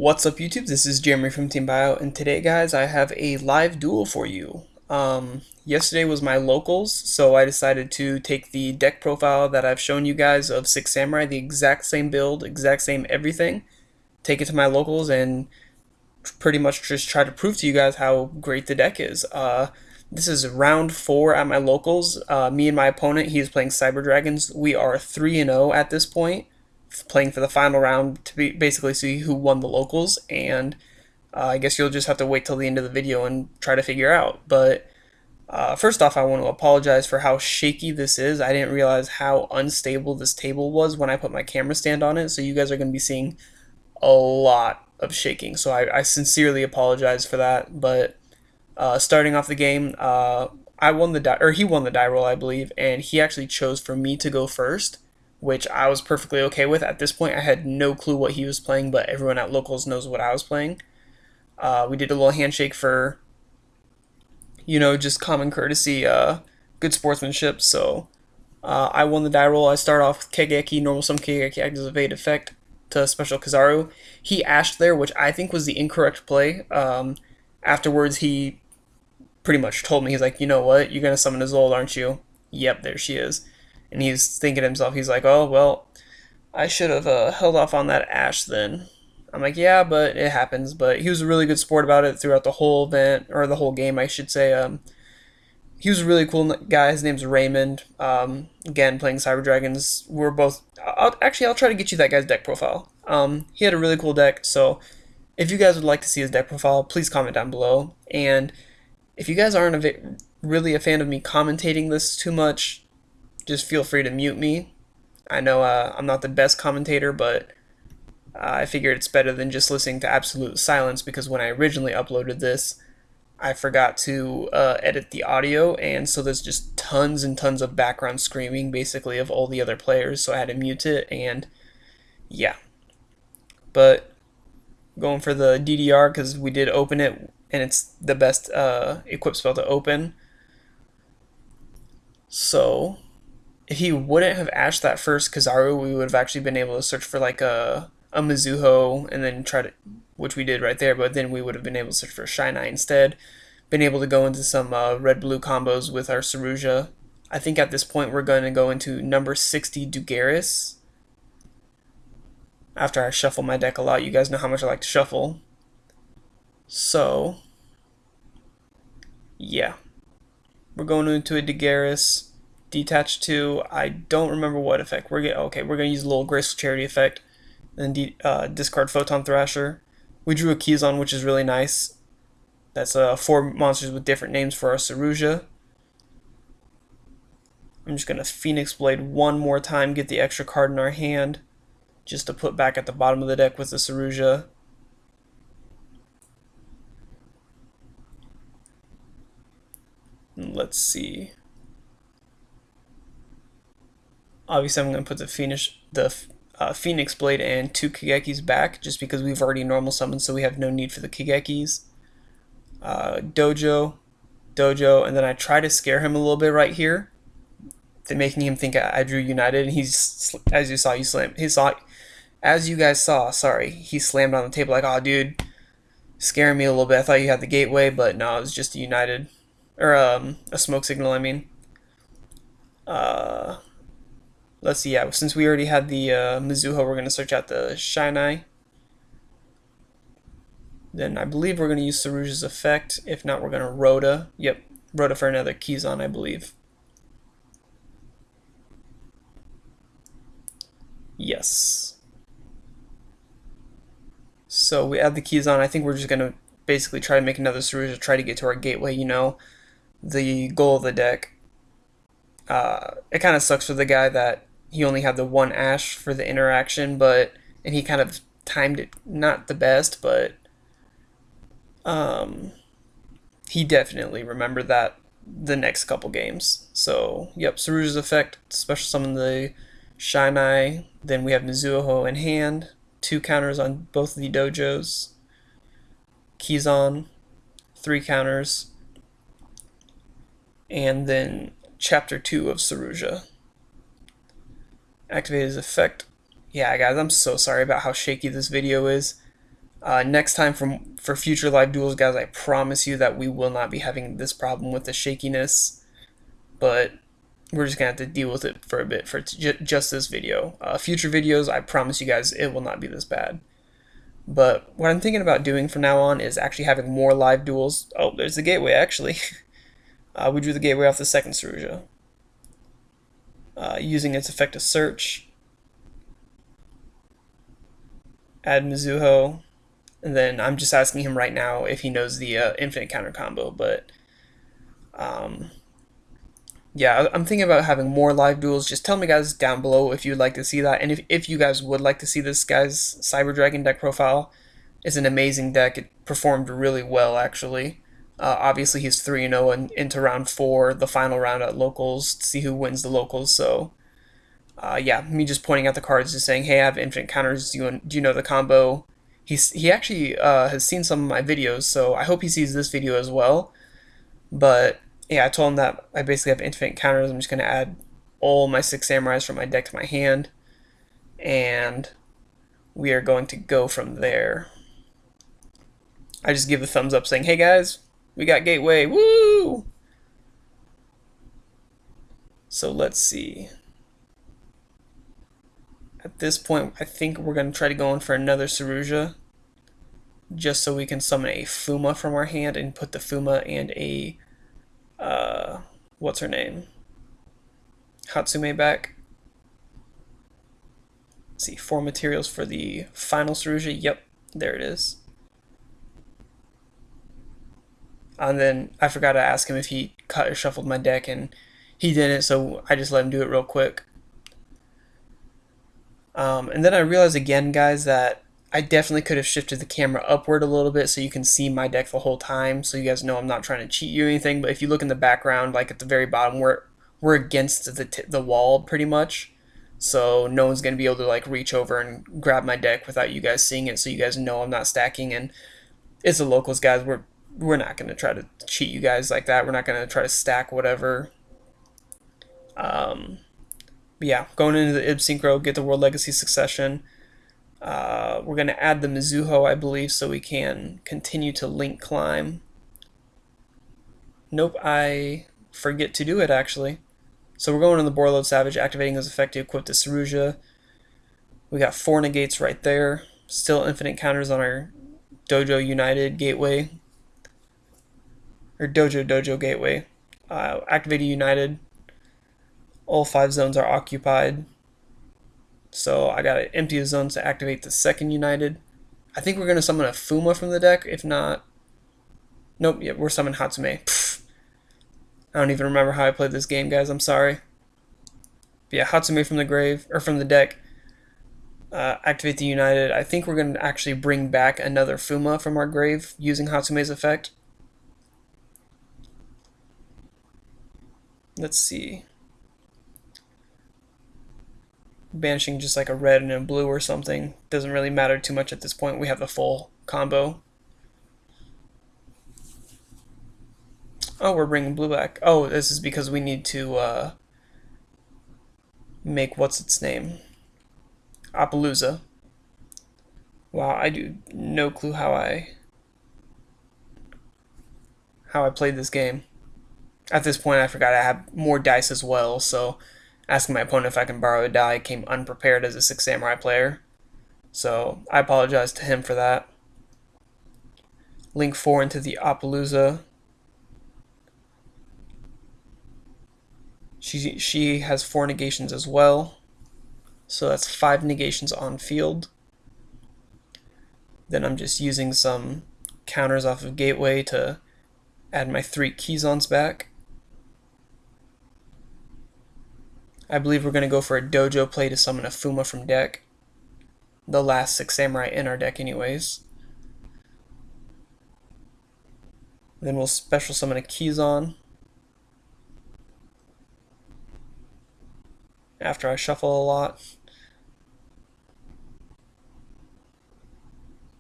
What's up YouTube? This is Jeremy from Team Bio, and today guys I have a live duel for you. Yesterday was my locals, so I decided to take the deck profile that I've shown you guys of 6 Samurai, the exact same build, exact same everything, take it to my locals and pretty much just try to prove to you guys how great the deck is. This is round 4 at my locals. Me and my opponent, he is playing Cyber Dragons. We are 3-0 at this point, playing for the final round to basically see who won the locals, and I guess you'll just have to wait till the end of the video and try to figure out. But first off, I want to apologize for how shaky this is. I didn't realize how unstable this table was when I put my camera stand on it, so you guys are going to be seeing a lot of shaking. So I sincerely apologize for that. But starting off the game, I won the he won the die roll, I believe, and he actually chose for me to go first, which I was perfectly okay with. At this point, I had no clue what he was playing, but everyone at locals knows what I was playing. We did a little handshake for, just common courtesy, good sportsmanship. So I won the die roll. I start off with Kegeki, normal summon Kegeki, acts as a evade effect to special Kizaru. He ashed there, which I think was the incorrect play. Afterwards, he pretty much told me, he's like, you know what, you're going to summon Isolde, aren't you? Yep, there she is. And he's thinking to himself, he's like, oh, well, I should have held off on that Ash then. I'm like, yeah, but it happens. But he was a really good sport about it throughout the whole event, or the whole game, I should say. He was a really cool guy. His name's Raymond. Again, playing Cyber Dragons. We're both. I'll try to get you that guy's deck profile. He had a really cool deck. So if you guys would like to see his deck profile, please comment down below. And if you guys aren't really a fan of me commentating this too much, just feel free to mute me. I know I'm not the best commentator, but I figured it's better than just listening to absolute silence, because when I originally uploaded this, I forgot to edit the audio, and so there's just tons and tons of background screaming, basically, of all the other players, so I had to mute it, and yeah. But going for the DDR, because we did open it, and it's the best equip spell to open. So if he wouldn't have ashed that first Kizaru, we would have actually been able to search for like a Mizuho, and then try to, which we did right there, but then we would have been able to search for a Shinai instead. Been able to go into some red-blue combos with our Saruja. I think at this point we're going to go into number 60 Dugaris. After I shuffle my deck a lot, you guys know how much I like to shuffle. So, yeah. We're going into a Dugaris. Detach 2. I don't remember what effect. We're going to use a little Graceful Charity effect. Then discard Photon Thrasher. We drew a Keyzon, which is really nice. That's 4 monsters with different names for our Saruja. I'm just going to Phoenix Blade one more time, get the extra card in our hand, just to put back at the bottom of the deck with the Saruja. Let's see. Obviously, I'm going to put the Phoenix Blade and 2 Kegekis back, just because we've already normal summoned, so we have no need for the Kegekis. Dojo, and then I try to scare him a little bit right here, making him think I drew United, and he's, as you guys saw, sorry, he slammed on the table like, oh dude, scaring me a little bit. I thought you had the Gateway, but no, it was just a United, or a smoke signal, I mean. Let's see, yeah, since we already had the Mizuho, we're going to search out the Shinai. Then I believe we're going to use Saruja's effect. If not, we're going to Rhoda. Yep, Rhoda for another Keyzon, I believe. Yes. So we add the Keyzon. I think we're just going to basically try to make another Saruja, try to get to our Gateway, the goal of the deck. It kind of sucks for the guy that he only had the one Ash for the interaction, and he kind of timed it not the best, but he definitely remembered that the next couple games. So, yep, Saruja's effect, special summon the Shinai, then we have Mizuho in hand, 2 counters on both of the dojos, Keyzon, 3 counters, and then Chapter 2 of Saruja. Activate his effect. Yeah, guys, I'm so sorry about how shaky this video is. Next time for future live duels, guys, I promise you that we will not be having this problem with the shakiness, but we're just gonna have to deal with it for a bit for just this video. Future videos, I promise you guys, it will not be this bad. But what I'm thinking about doing from now on is actually having more live duels. Oh, there's the gateway actually. We drew the gateway off the second Saruja. Using its effect to search, add Mizuho, and then I'm just asking him right now if he knows the infinite counter combo. But um, yeah, I'm thinking about having more live duels. Just tell me, guys, down below if you'd like to see that, and if you guys would like to see this guy's Cyber Dragon deck profile. It's an amazing deck. It performed really well, actually. Obviously, he's 3-0 and into round 4, the final round at locals, to see who wins the locals. So, yeah, me just pointing out the cards, just saying, hey, I have infinite counters. Do you know the combo? He actually has seen some of my videos, so I hope he sees this video as well. But yeah, I told him that I basically have infinite counters. I'm just going to add all my 6 samurais from my deck to my hand, and we are going to go from there. I just give the thumbs up saying, hey guys, we got gateway, woo! So let's see. At this point, I think we're going to try to go in for another Saruja, just so we can summon a Fuma from our hand and put the Fuma and a, what's her name? Hatsume back. Let's see, 4 materials for the final Saruja. Yep, there it is. And then I forgot to ask him if he cut or shuffled my deck, and he didn't, so I just let him do it real quick. And then I realized again, guys, that I definitely could have shifted the camera upward a little bit so you can see my deck the whole time, so you guys know I'm not trying to cheat you or anything. But if you look in the background, like at the very bottom, we're against the wall pretty much, so no one's gonna be able to like reach over and grab my deck without you guys seeing it, so you guys know I'm not stacking. And it's the locals, guys. We're not gonna try to cheat you guys like that. We're not gonna try to stack whatever. Um, yeah, going into the Ib Synchro, get the World Legacy Succession. We're going to add the Mizuho, I believe, so we can continue to link climb. Nope, I forget to do it, actually. So we're going on the Borreload Savage, activating his effect to equip the Saruja. We got 4 negates right there. Still infinite counters on our Dojo United Gateway. Or Dojo Gateway. Activated United. All 5 zones are occupied. So I gotta empty the zones to activate the second United. I think we're gonna summon a Fuma from the deck. If not, nope. Yeah, we're summoning Hatsume. Pfft. I don't even remember how I played this game, guys. I'm sorry. But yeah, Hatsume from the grave or from the deck. Activate the United. I think we're gonna actually bring back another Fuma from our grave using Hatsume's effect. Let's see. Banishing just like a red and a blue or something. Doesn't really matter too much at this point. We have the full combo. Oh, we're bringing blue back. Oh, this is because we need to make what's its name? Appaloosa. Wow, I do no clue how I played this game. At this point, I forgot I have more dice as well, so asking my opponent if I can borrow a die came unprepared as a 6 samurai player. So I apologize to him for that. Link 4 into the Appaloosa. She has 4 negations as well. So that's 5 negations on field. Then I'm just using some counters off of Gateway to add my 3 Kizons back. I believe we're going to go for a Dojo play to summon a Fuma from deck. The last 6 samurai in our deck anyways. Then we'll special summon a Kizon. After I shuffle a lot.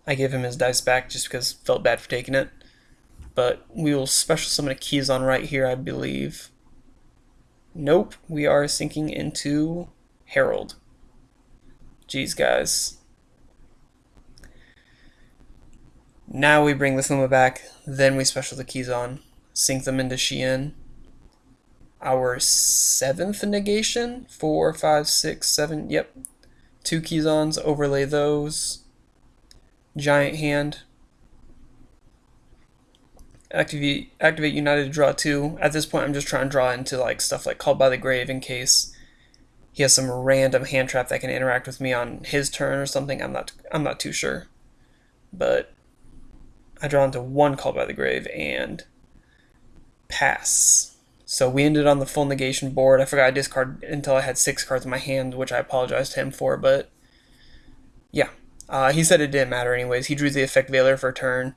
I give him his dice back just because felt bad for taking it. But we will special summon a Kizon right here, I believe. Nope, we are sinking into Herald. Jeez, guys. Now we bring the Fuma back, then we special the keys on, sync them into Shien. Our seventh negation, four, five, six, seven, yep. Two keys-ons, overlay those. Giant Hand. Activate United to draw two. At this point, I'm just trying to draw into like stuff like Called by the Grave in case he has some random hand trap that can interact with me on his turn or something. I'm not too sure, but I draw into one Called by the Grave and pass. So we ended on the full negation board. I forgot I discarded until I had 6 cards in my hand, which I apologized to him for, but yeah. He said it didn't matter anyways. He drew the effect Veiler for a turn,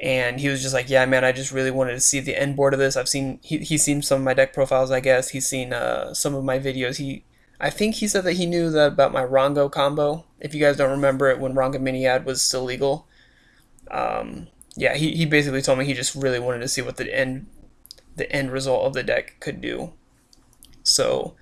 and he was just like, "Yeah, man, I just really wanted to see the end board of this. He's seen some of my deck profiles, I guess. He's seen some of my videos. I think he said that he knew that about my Rongo combo. If you guys don't remember it, when Rongo Miniad was still legal, yeah, he basically told me he just really wanted to see what the end result of the deck could do. So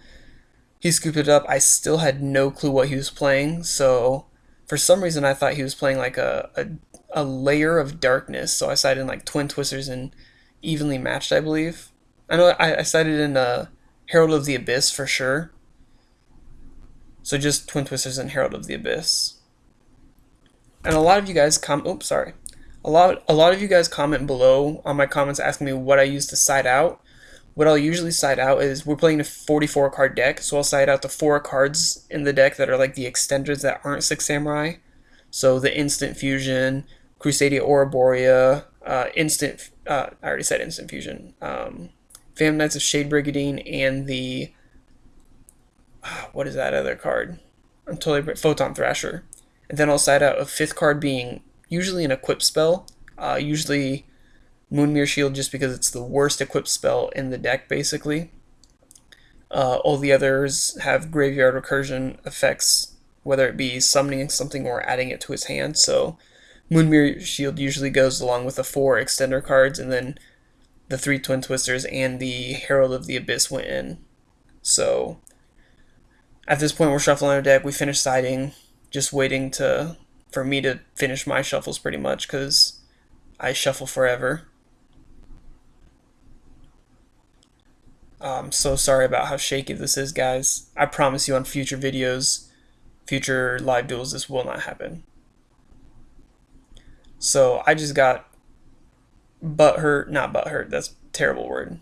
he scooped it up. I still had no clue what he was playing, so for some reason I thought he was playing like a layer of darkness. So I sided in like Twin Twisters and Evenly Matched, I believe. I know I sided in Herald of the Abyss for sure. So just Twin Twisters and Herald of the Abyss. And a lot of you guys oops, sorry. A lot of you guys comment below on my comments asking me what I use to side out. What I'll usually side out is we're playing a 44 card deck, so I'll side out the 4 cards in the deck that are like the extenders that aren't Six Samurai. So the Instant Fusion, Crusadia Ouroborea, I already said Instant Fusion, Phantom Knights of Shade Brigadine, and the what is that other card? I'm totally Photon Thrasher. And then I'll side out a 5th card being usually an equip spell, usually Moonmere Shield, just because it's the worst equipped spell in the deck, basically. All the others have graveyard recursion effects, whether it be summoning something or adding it to his hand. So Moonmere Shield usually goes along with the 4 extender cards, and then the 3 Twin Twisters and the Herald of the Abyss went in. So at this point, we're shuffling our deck. We finished siding, just waiting for me to finish my shuffles pretty much, because I shuffle forever. I'm so sorry about how shaky this is, guys. I promise you on future videos, future live duels, this will not happen. So I just got not butthurt, that's a terrible word.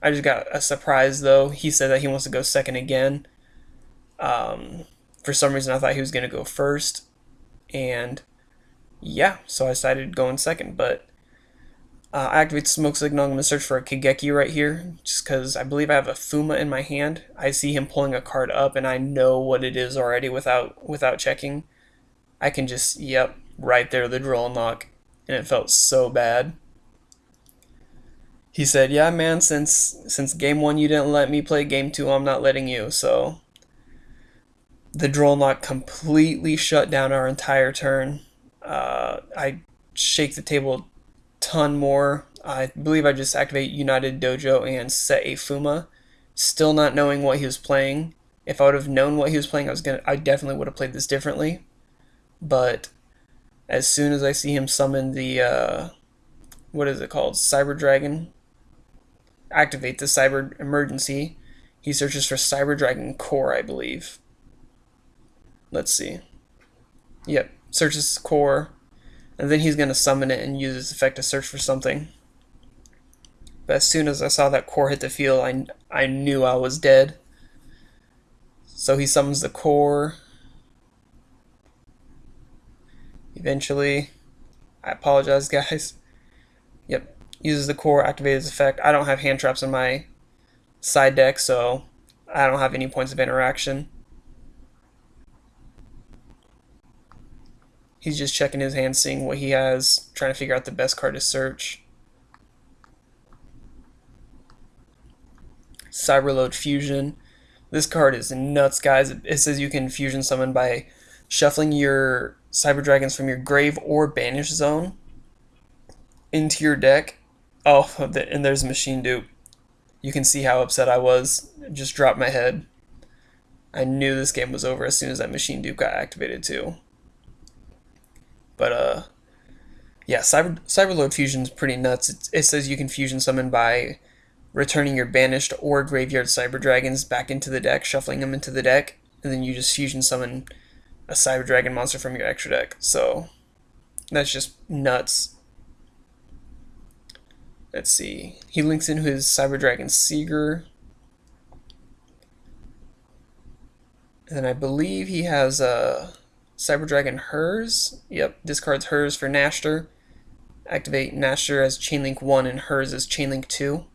I just got a surprise though. He said that he wants to go second again. For some reason I thought he was going to go first. And yeah, so I decided going second, but I activate Smoke Signal. I'm going to search for a Kageki right here, just because I believe I have a Fuma in my hand. I see him pulling a card up, and I know what it is already without checking. I can just, yep, right there, the Droll Knock, and it felt so bad. He said, "Yeah, man, since game 1 you didn't let me play game 2, I'm not letting you." So the Droll Knock completely shut down our entire turn. I shake the table ton more. I believe I just activate United Dojo and set a Fuma, still not knowing what he was playing. If I would have known what he was playing, I definitely would have played this differently. But as soon as I see him summon the what is it called, Cyber Dragon, activate the Cyber Emergency. He searches for Cyber Dragon Core, I believe. Let's see. Yep, searches Core, and then he's going to summon it and use its effect to search for something. But as soon as I saw that Core hit the field, I knew I was dead. So he summons the Core. Eventually, I apologize, guys. Yep, uses the Core, activates its effect. I don't have hand traps in my side deck, so I don't have any points of interaction. He's just checking his hand, seeing what he has, trying to figure out the best card to search. Cyberload Fusion. This card is nuts, guys. It says you can fusion summon by shuffling your Cyber Dragons from your grave or banish zone into your deck. Oh, and there's Machine Dupe. You can see how upset I was. Just dropped my head. I knew this game was over as soon as that Machine Dupe got activated too. But Yeah, Cyberload Fusion is pretty nuts. It says you can fusion summon by returning your banished or graveyard Cyber Dragons back into the deck, shuffling them into the deck, and then you just fusion summon a Cyber Dragon monster from your extra deck. So that's just nuts. Let's see. He links in his Cyber Dragon Seeger. And then I believe he has a Cyber Dragon Hers. Yep, discards Hers for Nashter. Activate Nashter as Chainlink 1 and Hers as Chainlink 2.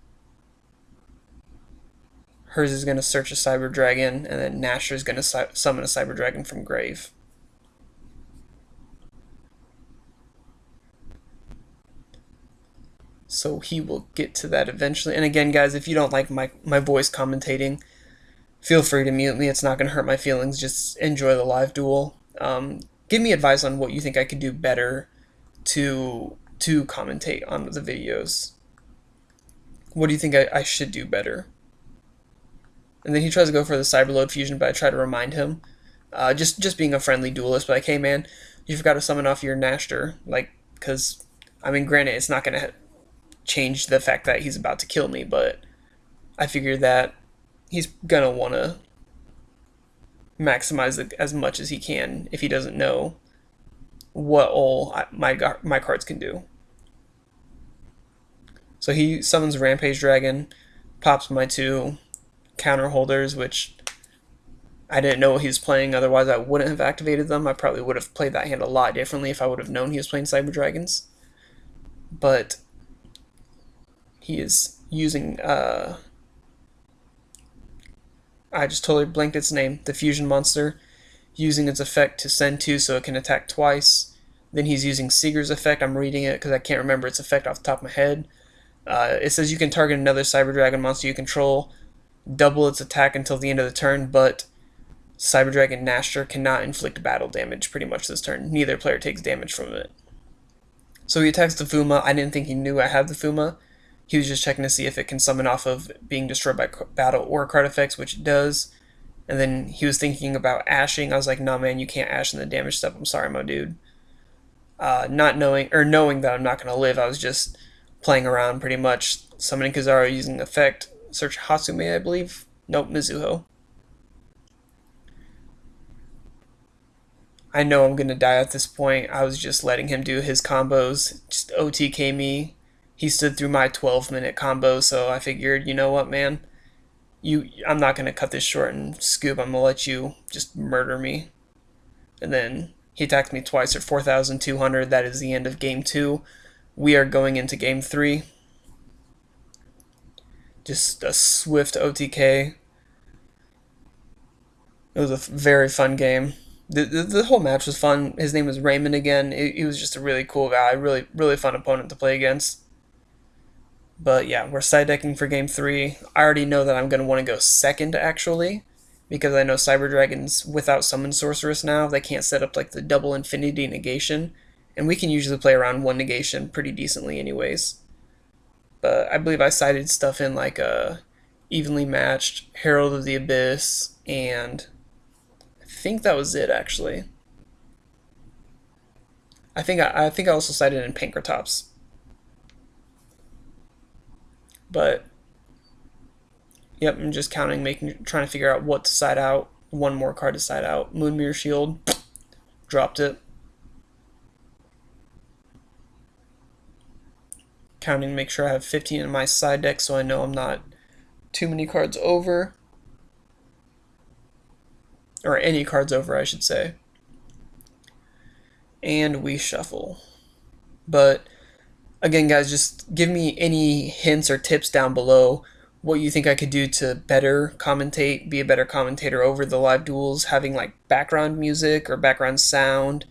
Hers is going to search a Cyber Dragon, and then Nashter is going to summon a Cyber Dragon from grave. So he will get to that eventually. And again, guys, if you don't like my voice commentating, feel free to mute me. It's not going to hurt my feelings. Just enjoy the live duel. Give me advice on what you think I could do better to commentate on the videos. What do you think I should do better? And then he tries to go for the Cyberload Fusion, but I try to remind him. Just being a friendly duelist, but like, hey man, you forgot to summon off your Nashter. Like, because, I mean, granted, it's not going to change the fact that he's about to kill me, but I figure that he's going to want to maximize it as much as he can if he doesn't know what all my cards can do. So he summons Rampage Dragon, pops my two counter holders, which I didn't know he was playing, otherwise I wouldn't have activated them. I probably would have played that hand a lot differently if I would have known he was playing Cyber Dragons. But he is using, I just totally blanked its name, the Fusion Monster, using its effect to send two so it can attack twice. Then he's using Seeger's effect. I'm reading it because I can't remember its effect off the top of my head. It says you can target another Cyber Dragon monster you control, double its attack until the end of the turn, but Cyber Dragon Nashter cannot inflict battle damage pretty much this turn. Neither player takes damage from it. So he attacks the Fuma. I didn't think he knew I had the Fuma. He was just checking to see if it can summon off of being destroyed by battle or card effects, which it does. And then he was thinking about ashing. I was like, nah, man, you can't ash in the damage step. I'm sorry, my dude. Not knowing, or knowing that I'm not going to live, I was just playing around pretty much, summoning Kizaru using effect. Search Hatsume, I believe. Nope, Mizuho. I know I'm going to die at this point. I was just letting him do his combos, just OTK me. He stood through my 12-minute combo, so I figured, you know what, man? I'm not going to cut this short and scoop. I'm going to let you just murder me. And then he attacked me twice at 4,200. That is the end of game 2. We are going into game 3. Just a swift OTK. It was a very fun game. The whole match was fun. His name was Raymond again. He was just a really cool guy. Really fun opponent to play against. But yeah, we're side decking for game 3. I already know that I'm going to want to go second, actually, because I know Cyber Dragons without Summon Sorceress now, they can't set up like the double infinity negation, and we can usually play around one negation pretty decently anyways. But I believe I sided stuff in like a evenly matched Herald of the Abyss, and I think that was it actually. I also sided in Pankratops. But yep, I'm just counting, trying to figure out what to side out. One more card to side out. Moonmirror Shield, dropped it. Counting, make sure I have 15 in my side deck, so I know I'm not too many cards over, or any cards over, I should say. And we shuffle. But again, guys, just give me any hints or tips down below what you think I could do to better commentate, be a better commentator over the live duels, having like background music or background sound,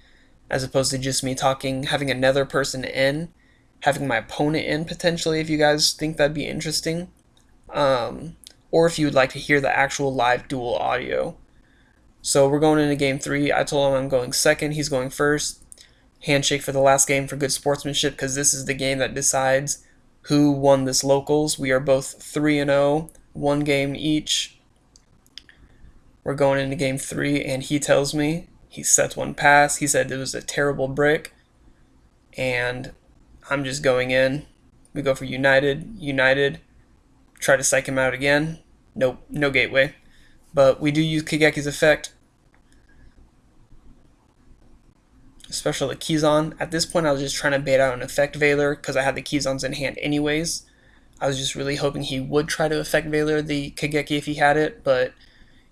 as opposed to just me talking, having another person in, having my opponent in potentially, if you guys think that'd be interesting. Or if you would like to hear the actual live duel audio. So we're going into game 3. I told him I'm going second, he's going first. Handshake for the last game for good sportsmanship, because this is the game that decides who won this locals. We are both 3-0, one game each. We're going into game 3, and he tells me he sets one pass. He said it was a terrible brick. and I'm just going in. We go for United, United, try to psych him out again. Nope, no gateway. But we do use Kageki's effect, especially the Keyzon. At this point, I was just trying to bait out an effect Veiler because I had the Keyzons in hand anyways. I was just really hoping he would try to effect Veiler the Kageki if he had it, but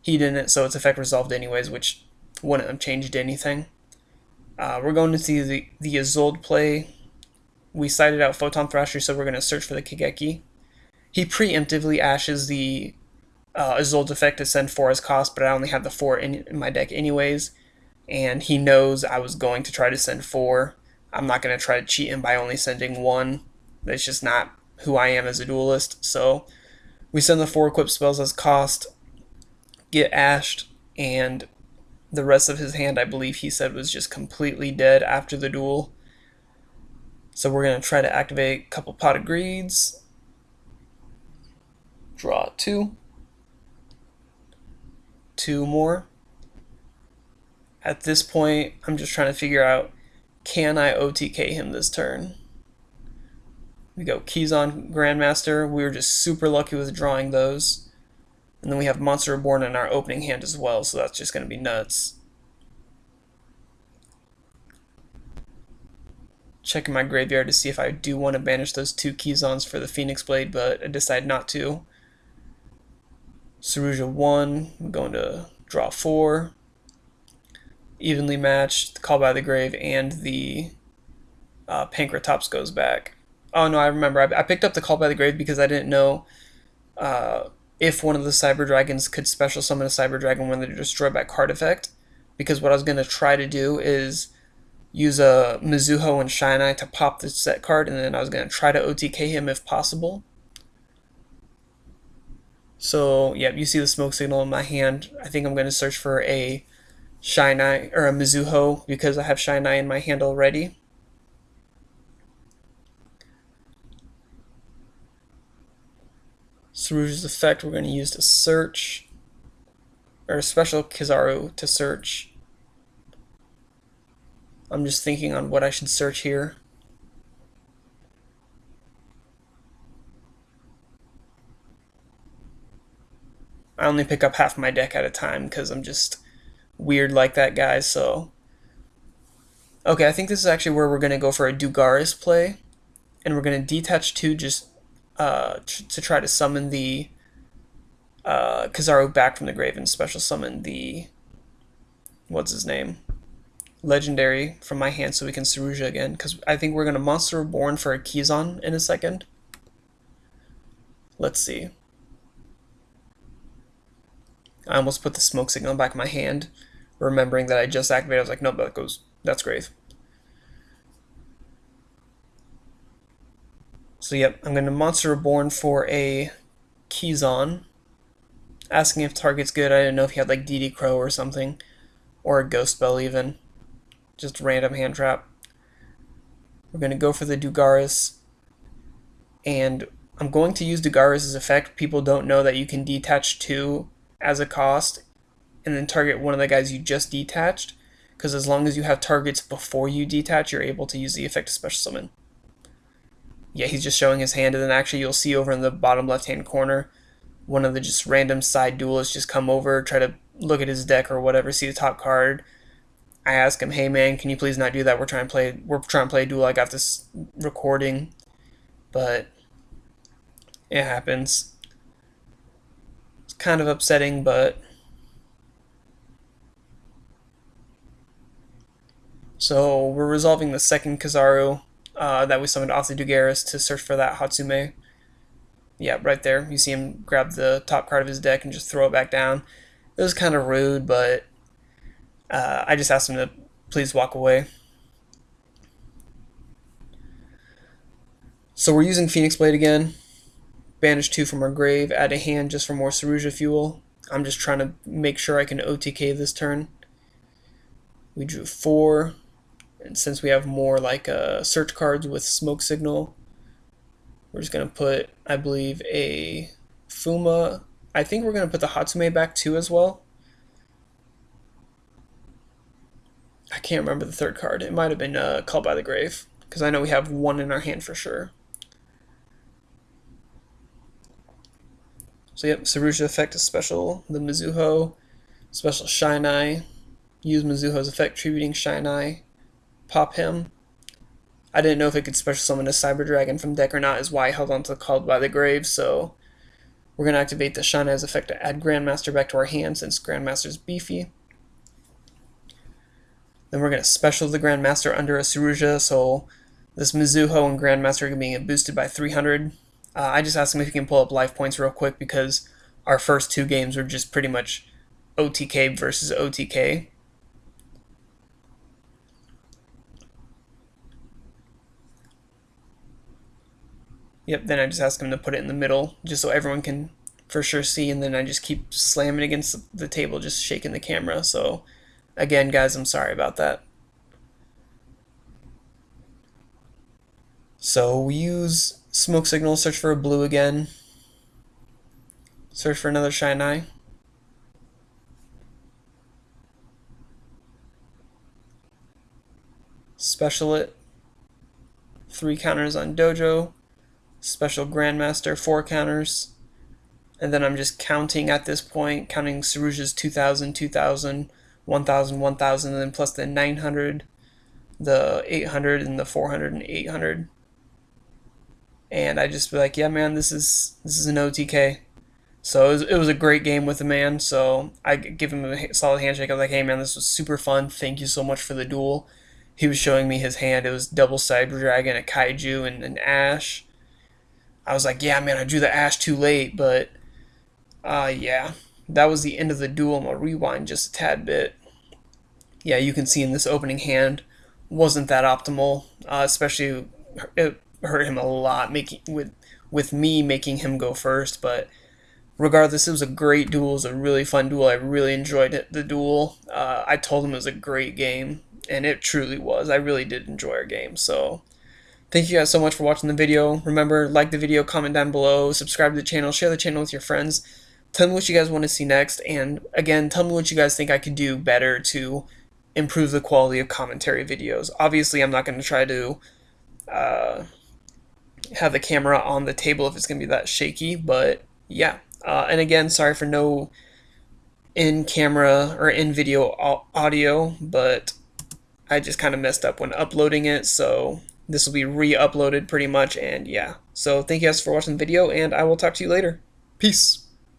he didn't, so its effect resolved anyways, which wouldn't have changed anything. We're going to see the Isolde play. We sighted out Photon Thrasher, so we're going to search for the Kageki. He preemptively ashes the Isolde effect to send 4 as cost, but I only have the 4 in my deck anyways, and he knows I was going to try to send 4. I'm not going to try to cheat him by only sending 1. That's just not who I am as a duelist. So we send the 4 equipped spells as cost, get ashed, and the rest of his hand, I believe he said, was just completely dead after the duel. So we're going to try to activate a couple Pot of Greeds, draw 2, 2 more. At this point, I'm just trying to figure out, can I OTK him this turn? We go Keyzon Grandmaster. We were just super lucky with drawing those. And then we have Monster Reborn in our opening hand as well, so that's just going to be nuts. Checking my graveyard to see if I do want to banish those 2 Keyzons for the Phoenix Blade, but I decide not to. Saruja 1, I'm going to draw 4. Evenly matched, the Call by the Grave, and the Pankratops goes back. Oh no, I remember. I picked up the Call by the Grave because I didn't know if one of the Cyber Dragons could special summon a Cyber Dragon when they're destroyed by card effect. Because what I was going to try to do is use a Mizuho and Shine Eye to pop the set card, and then I was going to try to OTK him if possible. So, yeah, you see the smoke signal in my hand. I think I'm going to search for a Shine Eye or a Mizuho because I have Shine Eye in my hand already. Saruja's effect we're going to use to search, or special Kizaru to search. I'm just thinking on what I should search here. I only pick up half my deck at a time because I'm just weird like that, guys. So, okay, I think this is actually where we're going to go for a Dugaris play, and we're going to detach 2 just to try to summon the Kizaru back from the grave and special summon the, what's his name, legendary from my hand so we can Saruja again, because I think we're going to Monster Reborn for a Keyzon in a second. Let's see. I almost put the smoke signal back in my hand, remembering that I just activated. I was like, nope, that's Grave. So yep, I'm going to Monster Reborn for a Keyzon, asking if target's good. I didn't know if he had like DD Crow or something, or a Ghost Spell even. Just random hand trap. We're going to go for the Dugaris, and I'm going to use Dugaris' effect. People don't know that you can detach 2 as a cost and then target one of the guys you just detached, because as long as you have targets before you detach, you're able to use the effect to special summon. Yeah, he's just showing his hand, and then actually you'll see over in the bottom left-hand corner, one of the just random side duelists just come over, try to look at his deck or whatever, see the top card. I ask him, hey man, can you please not do that? We're trying to play a duel. I got this recording, but it happens. It's kind of upsetting, but so we're resolving the second Kizaru that we summoned off the Dugaris to search for that Hatsume. Yeah, right there. You see him grab the top card of his deck and just throw it back down. It was kind of rude, but I just asked him to please walk away. So we're using Phoenix Blade again. Banish 2 from our grave, add a hand just for more Saruja fuel. I'm just trying to make sure I can OTK this turn. We drew 4, and since we have more like search cards with smoke signal, we're just going to put, I believe, a Fuma. I think we're going to put the Hatsume back too as well. I can't remember the third card. It might have been Called by the Grave. because I know we have one in our hand for sure. So yep, Saruja effect is special. The Mizuho, special Shine Eye. Use Mizuho's effect, tributing Shine Eye. Pop him. I didn't know if it could special summon a Cyber Dragon from deck or not, is why I held on to Called by the Grave, so we're going to activate the Shine Eye's effect to add Grandmaster back to our hand since Grandmaster's beefy. Then we're going to special the Grandmaster under a Saruja, so this Mizuho and Grandmaster are going to be boosted by 300. I just asked him if he can pull up life points real quick because our first two games were just pretty much OTK versus OTK. Yep, then I just asked him to put it in the middle just so everyone can for sure see, and then I just keep slamming against the table, just shaking the camera. So again, guys, I'm sorry about that. So we use Smoke Signal, search for a blue again, search for another Shine Eye. Special it, 3 counters on Dojo, special Grandmaster, 4 counters, and then I'm just counting at this point, counting Saruja's 2000, 2000, 1000, 1000, and then plus the 900, the 800, and the 400 and 800. And I just be like, yeah, man, this is an OTK. So it was a great game with the man. So I give him a solid handshake. I was like, hey, man, this was super fun. Thank you so much for the duel. He was showing me his hand. It was double Cyber Dragon, a Kaiju, and an Ash. I was like, yeah, man, I drew the Ash too late, but yeah, that was the end of the duel. I'm gonna rewind just a tad bit. Yeah, you can see in this opening hand wasn't that optimal, especially it hurt him a lot making with me making him go first. But regardless, it was a great duel. It was a really fun duel. I really enjoyed the duel. I told him it was a great game, and it truly was. I really did enjoy our game. So thank you guys so much for watching the video. Remember, like the video, comment down below, subscribe to the channel, share the channel with your friends. Tell me what you guys want to see next, and again, tell me what you guys think I could do better to improve the quality of commentary videos. Obviously, I'm not going to try to have the camera on the table if it's going to be that shaky, but yeah. And again, sorry for no in-camera or in-video audio, but I just kind of messed up when uploading it, so this will be re-uploaded pretty much, and yeah. So thank you guys for watching the video, and I will talk to you later. Peace!